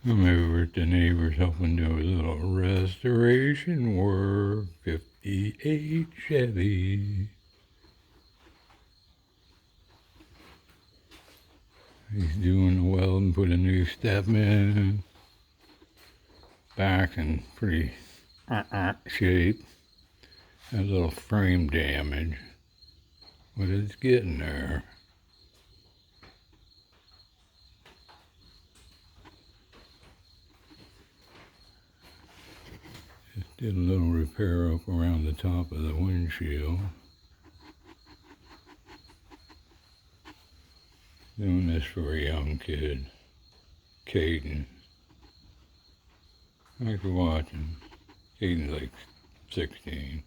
I'm over at the neighbor's helping do a little restoration work. 58 Chevy. He's doing well and put a new step in. Back in pretty shape. A little frame damage, but it's getting there. Just did a little repair up around the top of the windshield. Doing this for a young kid, Caden. Thanks for watching. Caden's like 16.